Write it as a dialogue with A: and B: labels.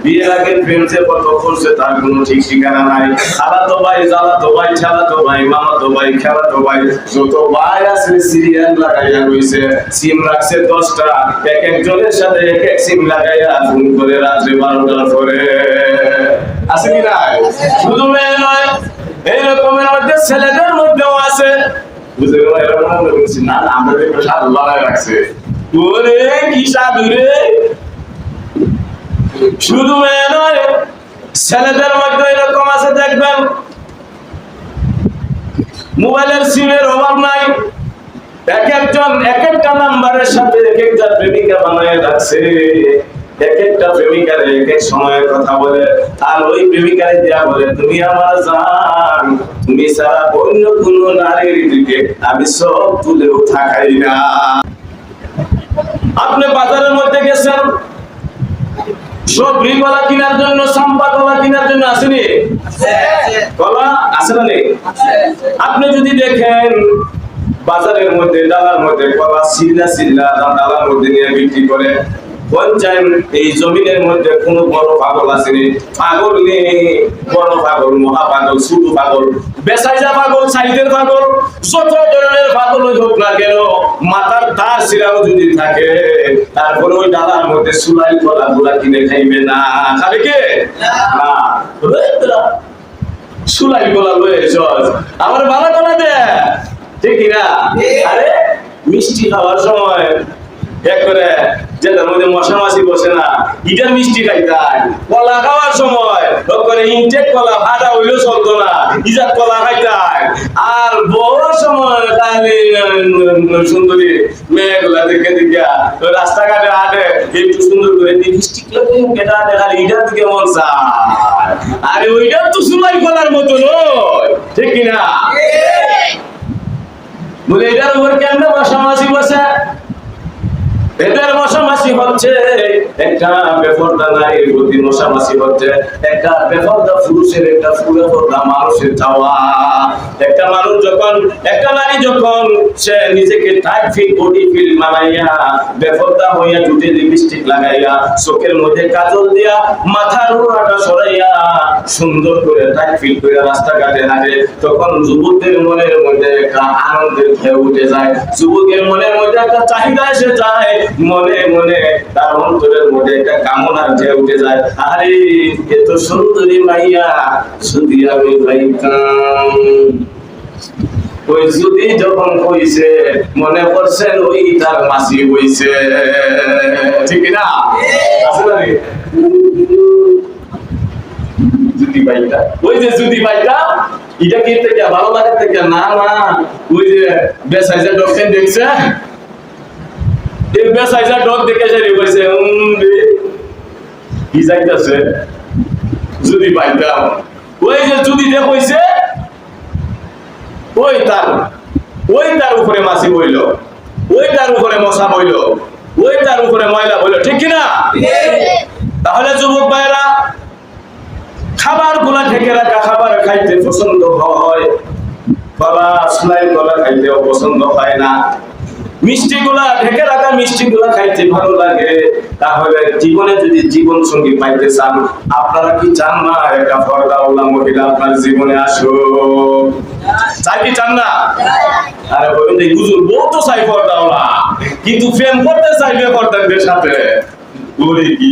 A: বিয়ের আগে প্রেমসে কত করছে তার কোনো ঠিক ঠিকানা নাই। খালাতো ভাই, জ্বালাতো ভাই, ঠেলাতো ভাই, মামাতো ভাই, খেলাতো ভাই, যত ভাই আছে সিরিয়াল লাগাইয়া রইছে। সিম রাখছে 10টা, এক একজনের সাথে এক এক সিম লাগাইয়া ফোন করে রাত্রে 12টার পরে। আছে কি নাই? শুধু মেয়ে নয়, এইরকমের মধ্যে ছেলেদের মধ্যেও আছে। বুঝতে গেল? এরকম বলছি না, আমরা দেখবো সাধু বানায় রাখছে। ওরে কি সাধু রে! শুধু মেয়ে নয়, ছেলেদের মধ্যে এরকম আছে, দেখবেন মোবাইলের সিমের অভাব নাই। এক একজন এক একটা নাম্বারের সাথে এক একটা প্রেমিকা বানায় রাখছে। এক একটা প্রেমিকার এক এক সময়ে কথা বলে, আর ওই প্রেমিকারে দেয়া বলে, তুমি আমার জান, তুমি ছাড়া অন্য কোন নারীর দিকে আমি সব তুলেও থাকাই না। আপনি বাজারের মধ্যে গেছেন সবজি কলা কেনার জন্য, সম্পা কলা কেনার জন্য, আসেনি? কলা আছে না নেই? আপনি যদি দেখেন বাজারের মধ্যে ডালার মধ্যে কলা সিল্লা সিল্লা ডালার মধ্যে নিয়ে বিক্রি করে, পঞ্চায়েত এই জমিনের মধ্যে কোন বড় পাগল আসেনি? পাগল নেই, বড় পাগল, মহা পাগল, ছোট পাগল, বেসাইজা পাগল, সাইজের পাগল, যত ধরনের পাগল হোক না কেন, মাথার তার শিরাও যদি থাকে, তারপরে ওই ডালার মধ্যে সুলাই কলা গুলা কিনে খাইবে না। খাবে কে? না। সুলাই কলা লয়ে সহজ আমার ভালো কলা দে, ঠিক না? আরে মিষ্টি খাওয়ার সময় একবারে যেটার মধ্যে মশা মাছি বসে না, ইটার মিষ্টি খাইতাম। কলা খাওয়ার সময় একবারে ইনটেক কলা ভাজা হইলেও চলতো না, ইজাত কলা খাইতাম। আর বড় সময় খালি সুন্দরী মেয়েগুলা দেখে দেখিয়া রাস্তাঘাটে হাঁটে, একটু সুন্দর করে লিপস্টিক কেটা খালি ইটার দিকে মন চায়। আরে ওইটা তো সুলাই কলার মতো নয়, ঠিক কিনা? বলে এটার উপর কেন মশা মাছি বসে? এদের মশামাছি হচ্ছে একটা বেপরদা নারীর প্রতি মশামাছি হচ্ছে একটা বেপরদা পুরুষের, একটা বেপরদা মানুষের চাওয়া। একটা মানুষ যখন, একটা নারী যখন সে নিজেকে টাইট ফিল, বডি ফিল বানাইয়া, বেপরদা হইয়া, ঠোঁটে লিপস্টিক লাগাইয়া, চোখের মধ্যে কাজল দিয়া, মাথার ওড়নাটা সরাইয়া, সুন্দর করে টাইট ফিল করে রাস্তাঘাটে হাঁটে, তখন যুবকদের মনের মধ্যে একটা আনন্দের ঢেউ উঠে যায়। যুবকের মনের মধ্যে একটা চাহিদা এসে যায়, মনে মনে তার অন্তরের মধ্যে একটা কামনার ঢেউ উঠে যায়। আরে এত সুন্দরী মাইয়া যদি আমি পাইতাম। ওই যদি যখন কইছে মনে করছেন ওই তার মাসি হইছে, ঠিক না? আসলে যদি পাইতা, ওই যে যদি পাইতা, এটা কি থেকে ভালো লাগে থেকে? না না, ওই যে বেসাইজা ডক্টর দেখছে, এই বেসাইজা ডগ দেখে সে কইছে কি যাইতাছে যদি পাইতাম। ওই যে যদি যে কইছে ওই তার উপরে মাছি বইল, ওই তার উপরে মশা বইল, ওই তার উপরে ময়লা বইল, ঠিক কি না? তাহলে যুবক ভাইরা, খাবার গুলা ঢেকে রাখা খাবার খাইতে পছন্দ হয়, কলা সুলাই কলা খাইতে পছন্দ হয় না। মিষ্টি গুলা ঢেকে রাখা মিষ্টি গুলা খাইতে ভালো লাগে। তাহলে জীবনে যদি জীবন সঙ্গী পাইতে চান, আপনারা কি চান না একটা পর্দাওয়ালা মহিলা আপনার জীবনে আসুক? চাই কি চান না? আরে বলুন, এই হুজুর বউ তো চাই পর্দাওয়ালা, কিন্তু প্রেম করতে চাইবে পর্দাদের সাথে। ওরে কি